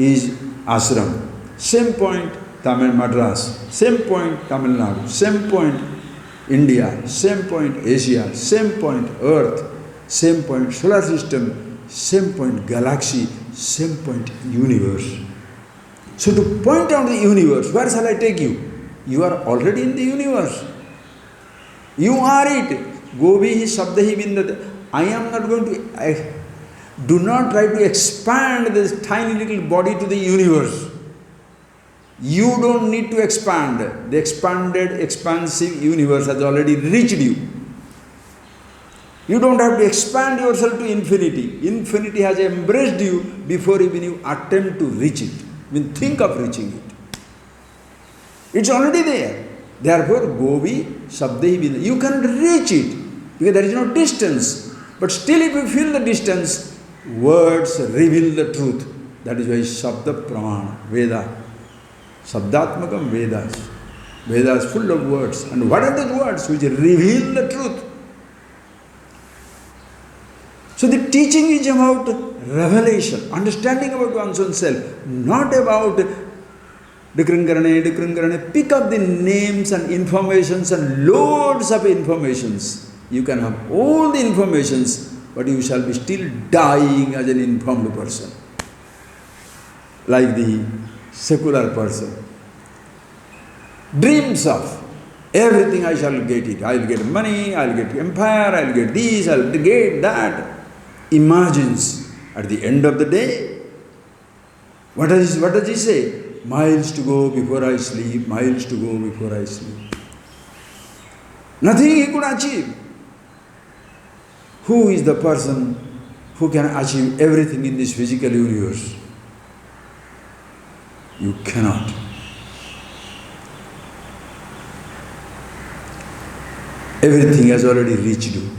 is ashram. Same point Tamil Madras, same point Tamil Nadu, same point India, same point Asia, same point Earth, same point solar system, same point galaxy, same point universe. So to point out the universe, where shall I take you? You are already in the universe. You are it. Govihi sabdahi vindate. I am not going to, do not try to expand this tiny little body to the universe. You don't need to expand. The expanded, expansive universe has already reached you. You don't have to expand yourself to infinity. Infinity has embraced you before even you attempt to reach it. Even think of reaching it. It's already there. Therefore, Govi, Sabdehi Vinda. You can reach it because there is no distance. But still, if you feel the distance, words reveal the truth. That is why Sabda Pramana, Veda. Sabdatmakam Vedas. Vedas full of words. And what are those words which reveal the truth? So the teaching is about revelation, understanding about one's own self, not about Dikrangarane. Pick up the names and informations and loads of informations. You can have all the informations, but you shall be still dying as an informed person. Like the secular person. Dreams of everything I shall get it. I'll get money, I'll get empire, I'll get this, I'll get that. Imagines at the end of the day, what does he say? Miles to go before I sleep, miles to go before I sleep. Nothing he could achieve. Who is the person who can achieve everything in this physical universe? You cannot. Everything has already reached you.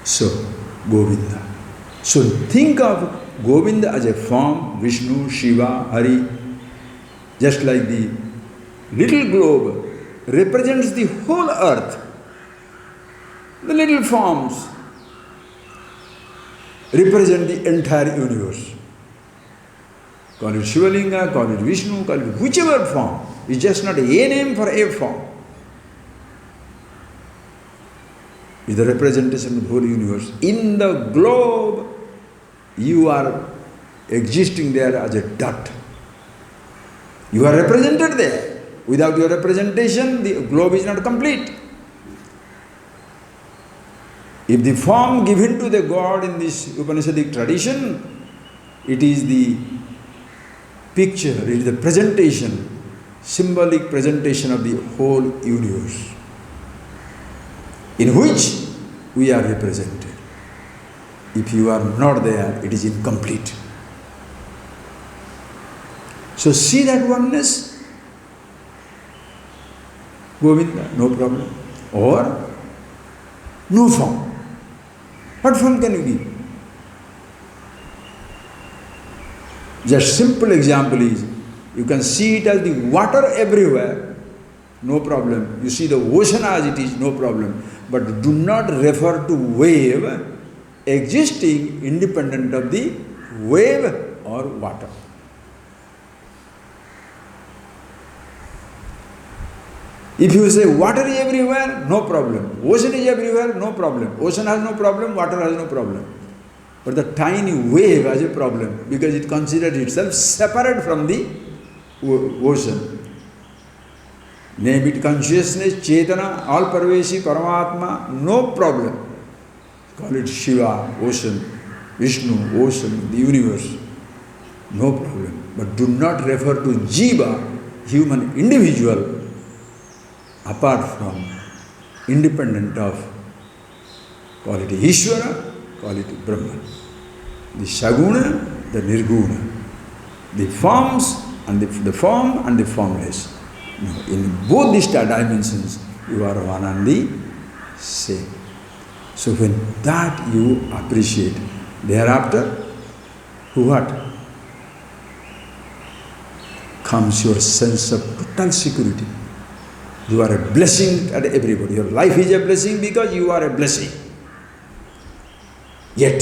So, Govinda. So think of Govinda as a form, Vishnu, Shiva, Hari. Just like the little globe represents the whole earth. The little forms represent the entire universe. Call it Shivalinga, call it Vishnu, call it whichever form. It's just not a name for a form. It's the representation of the whole universe. In the globe, you are existing there as a dot. You are represented there. Without your representation, the globe is not complete. If the form given to the God in this Upanishadic tradition, it is the picture, it is the presentation, symbolic presentation of the whole universe, in which we are represented. If you are not there, it is incomplete. So see that oneness, Govinda, no problem. Or no form. What form can you give? Just simple example is, you can see it as the water everywhere, no problem. You see the ocean as it is, no problem. But do not refer to wave existing independent of the wave or water. If you say water is everywhere, no problem. Ocean is everywhere, no problem. Ocean has no problem, water has no problem. But the tiny wave has a problem because it considers itself separate from the ocean. Name it consciousness, Chetana, all Parvesi, Paramatma, no problem. Call it Shiva, ocean, Vishnu, ocean, the universe, no problem. But do not refer to Jiva, human individual, apart from, independent of, call it Ishvara, call it Brahman. The Saguna, the Nirguna. The forms and the form and the formless. No, in both these dimensions, you are one and the same. So when that you appreciate, thereafter, what? Comes your sense of total security. You are a blessing at everybody. Your life is a blessing because you are a blessing. Yet,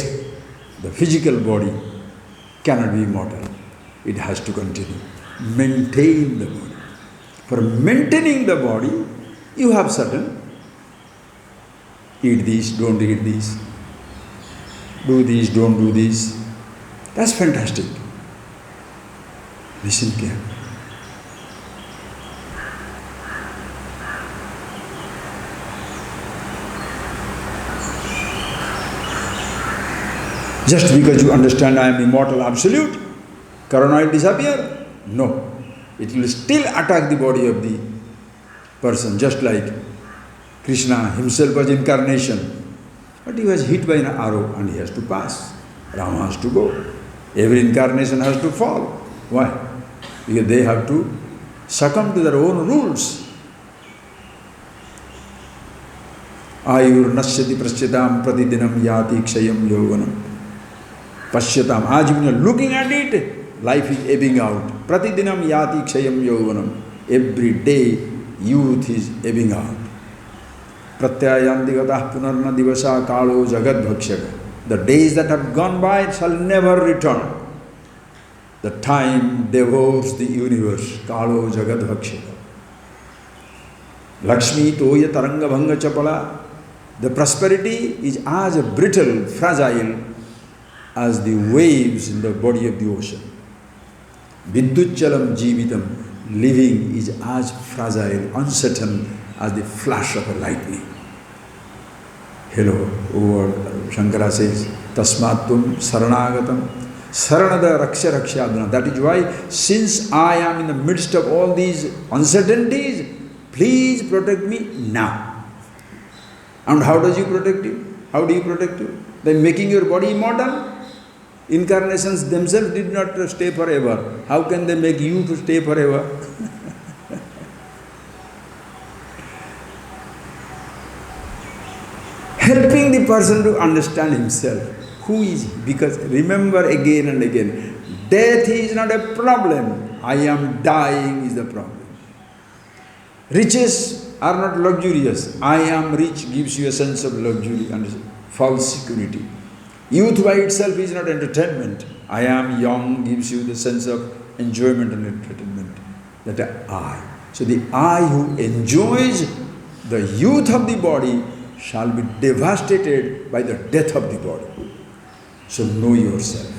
the physical body cannot be immortal. it has to continue. Maintain the body. For maintaining the body, you have certain, eat this, don't eat this, do this, don't do this. That's fantastic. Listen carefully. Just because you understand I am immortal absolute, corona will disappear? No. It will still attack the body of the person, just like Krishna himself was incarnation. But he was hit by an arrow and he has to pass. Rama has to go. Every incarnation has to fall. Why? Because they have to succumb to their own rules. Ayur nasyati prasyatam pratidinam yati kshayam yovanam. Pashyatam. As you are looking at it, life is ebbing out. Pratidinam yati kshayam yovanam. Every day, youth is ebbing out. Pratyayanti gatah punarna divasa kalo jagad bhakshaka. The days that have gone by shall never return. The time devours the universe. Kalo jagad bhakshaka. Lakshmi toya taranga bhanga chapala. The prosperity is as brittle, fragile as the waves in the body of the ocean. Vidyuchalam jivitam, living is as fragile, uncertain as the flash of a lightning. Hello, over Shankara says, Tasmatum Saranagatam, Saranada Raksha Rakshadana. That is why, since I am in the midst of all these uncertainties, please protect me now. And how does you protect you? How do you protect you? By making your body immortal? Incarnations themselves did not stay forever. How can they make you to stay forever? Helping the person to understand himself. Who is he? Because remember again and again, death is not a problem. I am dying is the problem. Riches are not luxurious. I am rich gives you a sense of luxury and false security. Youth by itself is not entertainment. I am young gives you the sense of enjoyment and entertainment. That I. So the I who enjoys the youth of the body shall be devastated by the death of the body. So know yourself.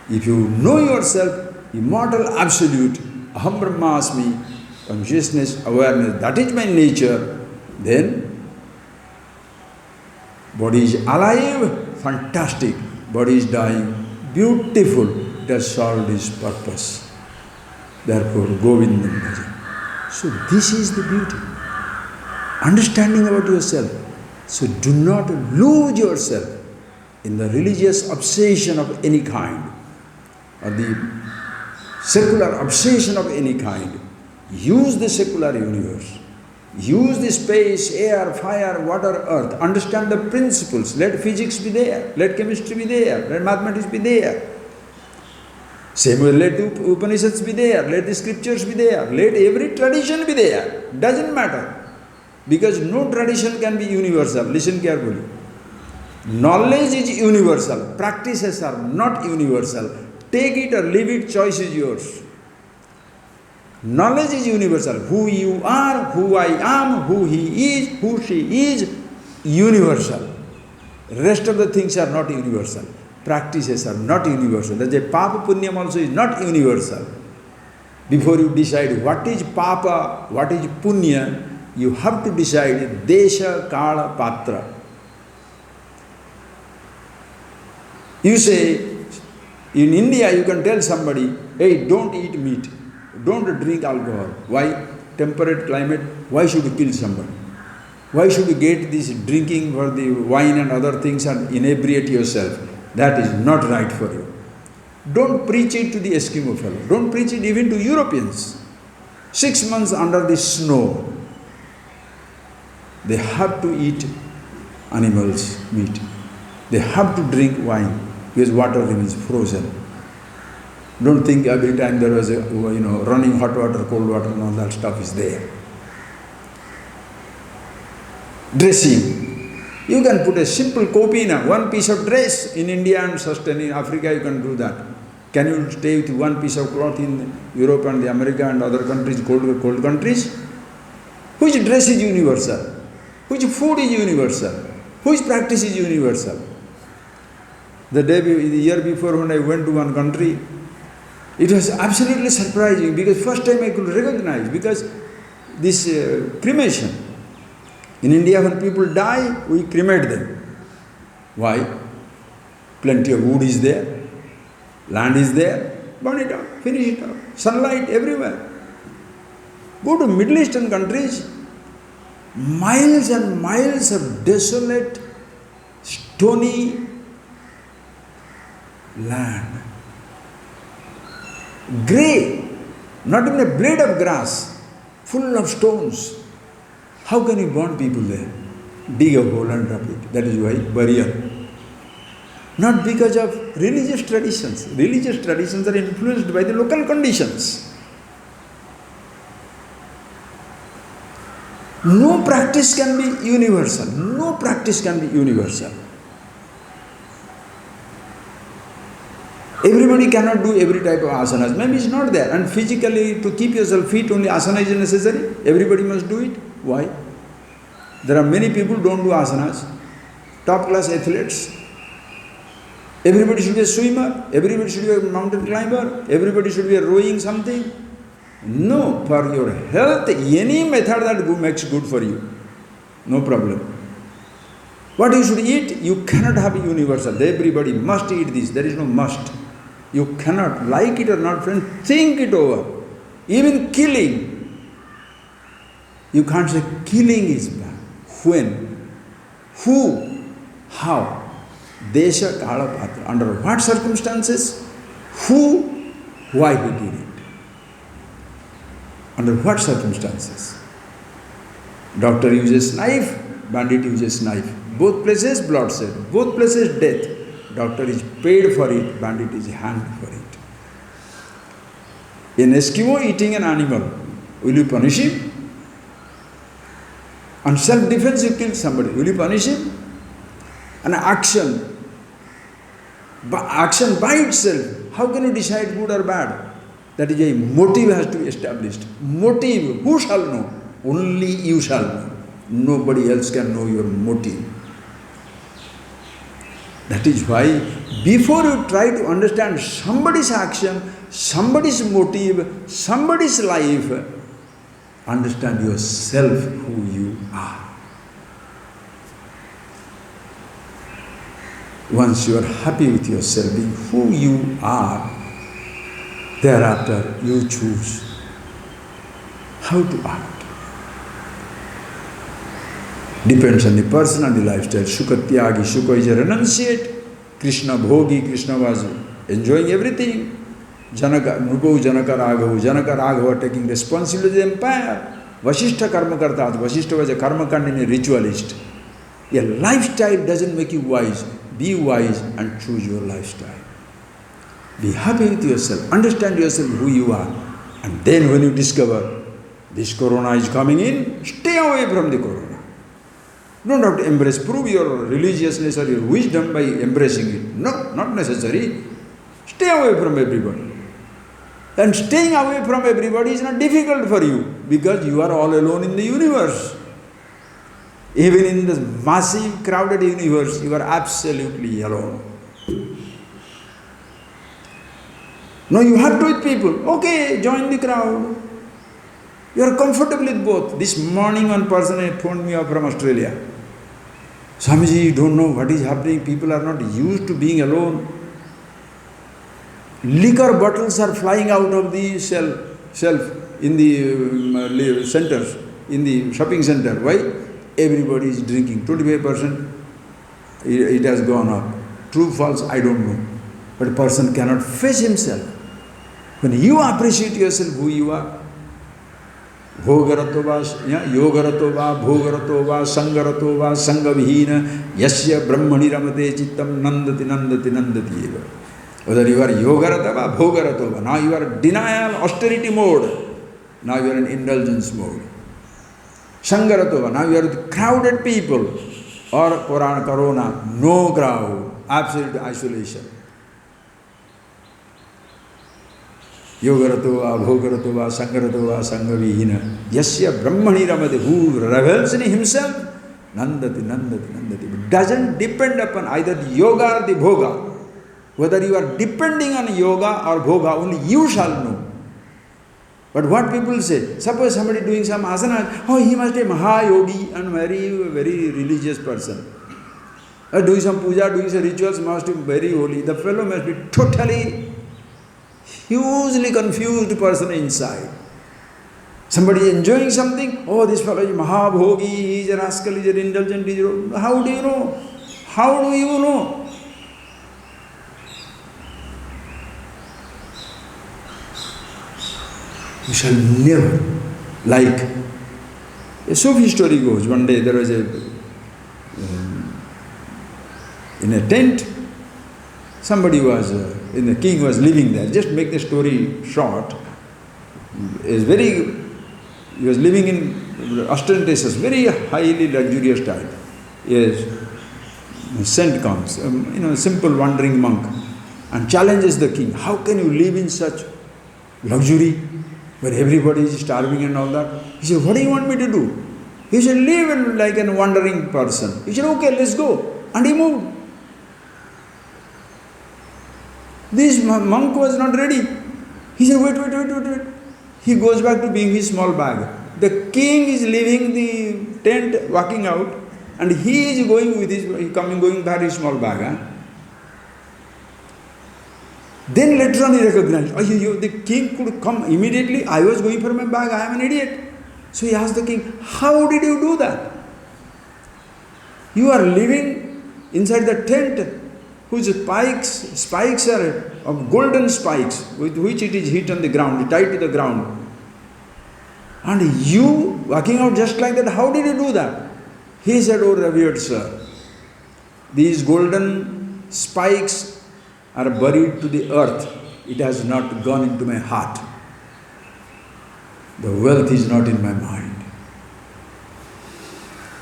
If you know yourself, immortal absolute, Aham Brahmasmi, consciousness, awareness, that is my nature, then body is alive, fantastic. Body is dying, beautiful. It has solved its purpose. Therefore, Govindam Bhaja. So this is the beauty. Understanding about yourself. So do not lose yourself in the religious obsession of any kind or the secular obsession of any kind. Use the secular universe. Use the space, air, fire, water, earth. Understand the principles. Let physics be there. Let chemistry be there. Let mathematics be there. Same way, let the Upanishads be there. Let the scriptures be there. Let every tradition be there. Doesn't matter. Because no tradition can be universal. Listen carefully. Knowledge is universal. Practices are not universal. Take it or leave it, choice is yours. Knowledge is universal. Who you are, who I am, who he is, who she is, universal. Rest of the things are not universal. Practices are not universal. That's a Papa Punyam also is not universal. Before you decide what is Papa, what is Punya, you have to decide Desha, Kala, Patra. You say, in India you can tell somebody, hey, don't eat meat. Don't drink alcohol. Why? Temperate climate. Why should you kill somebody? Why should you get this drinking for the wine and other things and inebriate yourself? That is not right for you. Don't preach it to the Eskimo fellow. Don't preach it even to Europeans. 6 months under the snow, they have to eat animals' meat. They have to drink wine because water remains frozen. Don't think every time there was a, running hot water, cold water and all that stuff is there. Dressing. You can put a simple kopina, one piece of dress in India and sustain in Africa, you can do that. Can you stay with one piece of cloth in Europe and the America and other countries, cold countries? Which dress is universal? Which food is universal? Which practice is universal? The year before when I went to one country, it was absolutely surprising because first time I could recognize, because this cremation. In India when people die, we cremate them. Why? Plenty of wood is there, land is there, burn it up, finish it up, sunlight everywhere. Go to Middle Eastern countries, miles and miles of desolate, stony land. Grey, not even a blade of grass, full of stones. How can you burn people there? Dig a hole and drop it. That is why burial. Not because of religious traditions. Religious traditions are influenced by the local conditions. No practice can be universal. No practice can be universal. Everybody cannot do every type of asanas. Maybe it's not there. And physically, to keep yourself fit, only asana is necessary. Everybody must do it. Why? There are many people who don't do asanas. Top class athletes. Everybody should be a swimmer. Everybody should be a mountain climber. Everybody should be a rowing something. No, for your health, any method that makes good for you. No problem. What you should eat, you cannot have a universal. Everybody must eat this. There is no must. You cannot, like it or not, friend, think it over. Even killing. You can't say killing is bad. When? Who? How? Desha Kala Patra. Under what circumstances? Who? Why he did it? Under what circumstances? Doctor uses knife, bandit uses knife. Both places bloodshed, both places death. Doctor is paid for it, bandit is hanged for it. An Eskimo eating an animal, will you punish him? On self-defense you kill somebody, will you punish him? An action by itself, how can you decide good or bad? That is a motive has to be established. Motive, who shall know? Only you shall know. Nobody else can know your motive. That is why, before you try to understand somebody's action, somebody's motive, somebody's life, understand yourself who you are. Once you are happy with yourself, being who you are, thereafter you choose how to act. Depends on the person and the lifestyle. Shukatyagi, Shuka is a renunciate. Krishna Bhogi, Krishna was enjoying everything. Janaka, Nupo Janaka Raghavu, Janaka Raghava taking responsibility of the empire. Vasishtha Karma Karta, Vasishtha was a karmakand and a ritualist. A lifestyle doesn't make you wise. Be wise and choose your lifestyle. Be happy with yourself. Understand yourself who you are. And then when you discover this corona is coming in, stay away from the corona. You don't have to embrace, prove your religiousness or your wisdom by embracing it. No, not necessary. Stay away from everybody. And staying away from everybody is not difficult for you because you are all alone in the universe. Even in this massive, crowded universe, you are absolutely alone. No, you have to with people. Okay, join the crowd. You are comfortable with both. This morning one person had phoned me up from Australia. Swamiji, you don't know what is happening. People are not used to being alone. Liquor bottles are flying out of the shelf in the centers, in the shopping center. Why? Everybody is drinking. 25% it has gone up. True, false, I don't know. But a person cannot face himself. When you appreciate yourself who you are, Bhogarato va, Yogarato va, Bhogarato va, Sangarato va, Sangavihina, Yasya Brahmani Ramate Chittam Nandati Nandati Nandati eva. Whether you are Yogarata va, Bhogarato va, now you are denial, austerity mode. Now you are in indulgence mode. Sangaratova, now you are with crowded people, or Corona, no crowd, absolute isolation. Yogarato va, bhogarato va, sangarato va, sangavihina. Yasya brahmani ramade, who revels in himself, nandati, nandati, nandati. It doesn't depend upon either the yoga or the bhoga. Whether you are depending on yoga or bhoga, only you shall know. But what people say, suppose somebody doing some asana, oh, he must be a Mahayogi and very religious person. Doing some puja, doing some rituals, must be very holy. The fellow must be totally, hugely confused person inside. Somebody is enjoying something, oh, this fellow is Mahabhogi, he is a rascal, he is an indulgent, he is a... How do you know? How do you know? You shall never, like a Sufi story goes, one day there was in a tent, somebody was, the king was living there. Just make the story short. He was living in ostentatious, very highly luxurious type. Yes, saint comes, simple wandering monk, and challenges the king. How can you live in such luxury, where everybody is starving and all that? He said, what do you want me to do? He said, live like a wandering person. He said, okay, let's go. And he moved. This monk was not ready. He said, wait. He goes back to being his small bag. The king is leaving the tent, walking out, and he is going back his small bag. Huh? Then later on he recognized, the king could come immediately. I was going for my bag, I am an idiot. So he asked the king, how did you do that? You are living inside the tent whose spikes are of golden spikes with which it is hit on the ground, tied to the ground. And you walking out just like that, how did you do that? He said, oh revered sir, these golden spikes are buried to the earth. It has not gone into my heart. The wealth is not in my mind.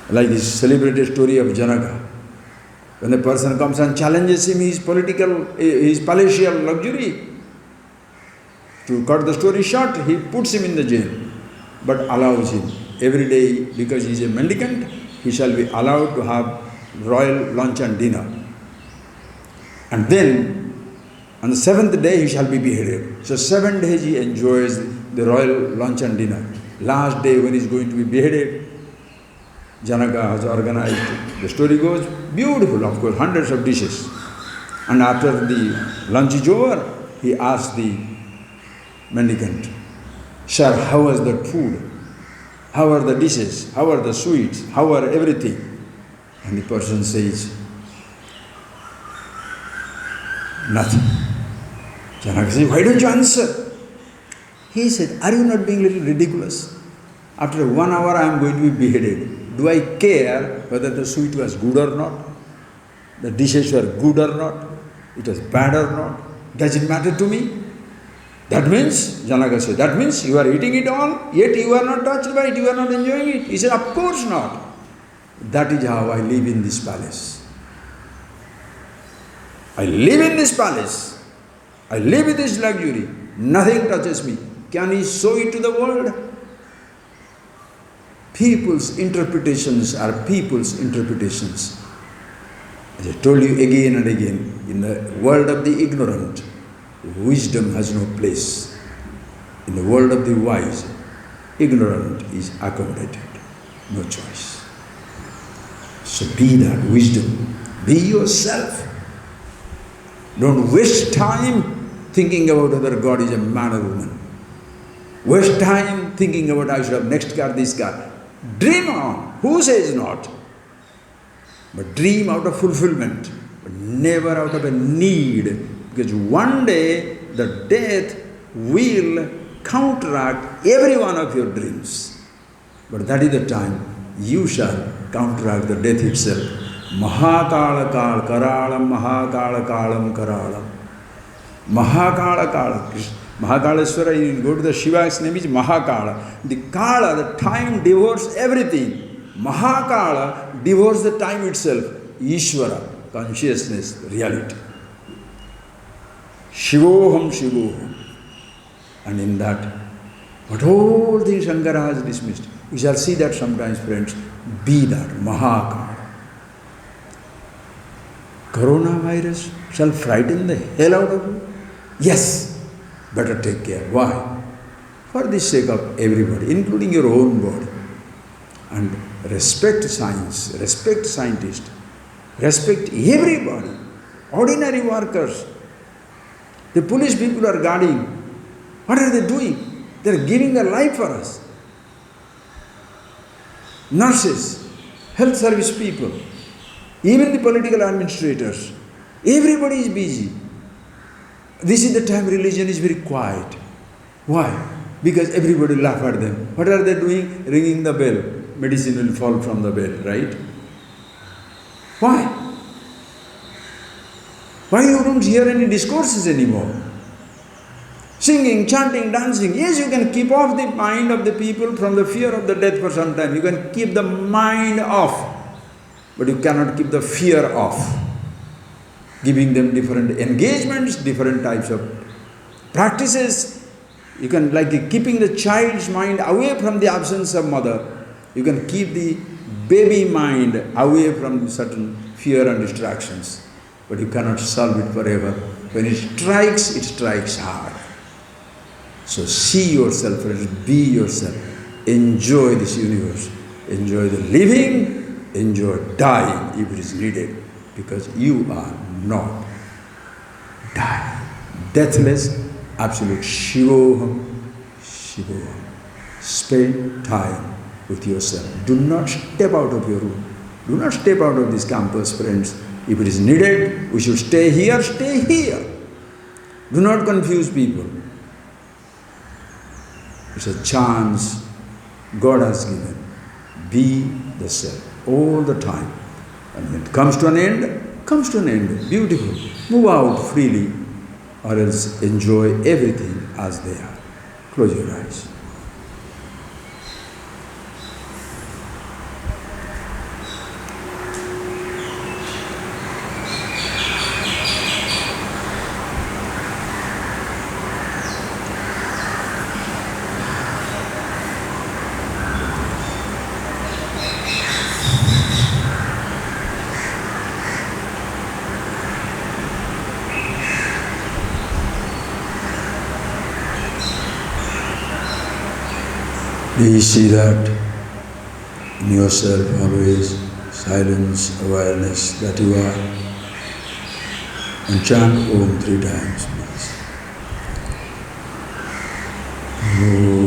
Like this celebrated story of Janaka. When the person comes and challenges him his palatial luxury, to cut the story short, he puts him in the jail, but allows him. Every day, because he is a mendicant, he shall be allowed to have royal lunch and dinner. And then, on the 7th day, he shall be beheaded. So 7 days he enjoys the royal lunch and dinner. Last day, when he is going to be beheaded, Janaka has organized, the story goes, beautiful, of course, hundreds of dishes. And after the lunch is over, he asks the mendicant, sir, how was the food? How are the dishes? How are the sweets? How are everything? And the person says, nothing. Janaka says, why don't you answer? He said, are you not being a little ridiculous? After 1 hour I am going to be beheaded. Do I care whether the sweet was good or not? The dishes were good or not? It was bad or not? Does it matter to me? That means, Janaka said, that means you are eating it all, yet you are not touched by it, you are not enjoying it. He said, of course not. That is how I live in this palace. I live in this palace. I live with this luxury. Nothing touches me. Can he show it to the world? People's interpretations are people's interpretations. As I told you again and again, in the world of the ignorant, wisdom has no place. In the world of the wise, ignorant is accommodated. No choice. So be that wisdom. Be yourself. Don't waste time thinking about whether God is a man or woman. Waste time thinking about I should have next car, this car. Dream on. Who says not? But dream out of fulfillment, but never out of a need. Because one day the death will counteract every one of your dreams. But that is the time you shall counteract the death itself. Mahakala kal karalam, mahakala kalam karalam. Mahakala kala. Mahakaleswara, you go to the Shiva's name is Mahakala. The Kala, the time devours everything. Mahakala devours the time itself. Ishvara, consciousness, reality. Shivoham Shivoham. And in that, what whole thing Shankara has dismissed. We shall see that sometimes, friends. Be that Mahakal. Coronavirus shall frighten the hell out of you? Yes, better take care. Why? For the sake of everybody, including your own body. And respect science, respect scientists, respect everybody, ordinary workers. The police people are guarding. What are they doing? They are giving their life for us. Nurses, health service people, even the political administrators, everybody is busy. This is the time religion is very quiet. Why? Because everybody laugh at them. What are they doing? Ringing the bell. Medicine will fall from the bell, right? Why? Why you don't hear any discourses anymore? Singing, chanting, dancing. Yes, you can keep off the mind of the people from the fear of the death for some time. You can keep the mind off, but you cannot keep the fear off. Giving them different engagements, different types of practices. You can, like keeping the child's mind away from the absence of mother. You can keep the baby mind away from certain fear and distractions. But you cannot solve it forever. When it strikes hard. So see yourself, friends, be yourself. Enjoy this universe. Enjoy the living, enjoy dying if it is needed. Because you are not dying. Deathless, absolute Shivoham, Shivoham. Spend time with yourself. Do not step out of your room. Do not step out of this campus, friends. If it is needed, we should stay here, stay here. Do not confuse people. It's a chance God has given. Be the self all the time. And when it comes to an end, comes to an end. Beautiful. Move out freely, or else enjoy everything as they are. Close your eyes. Please see that in yourself always, silence, awareness that you are. And chant Om 3 times, please. Om.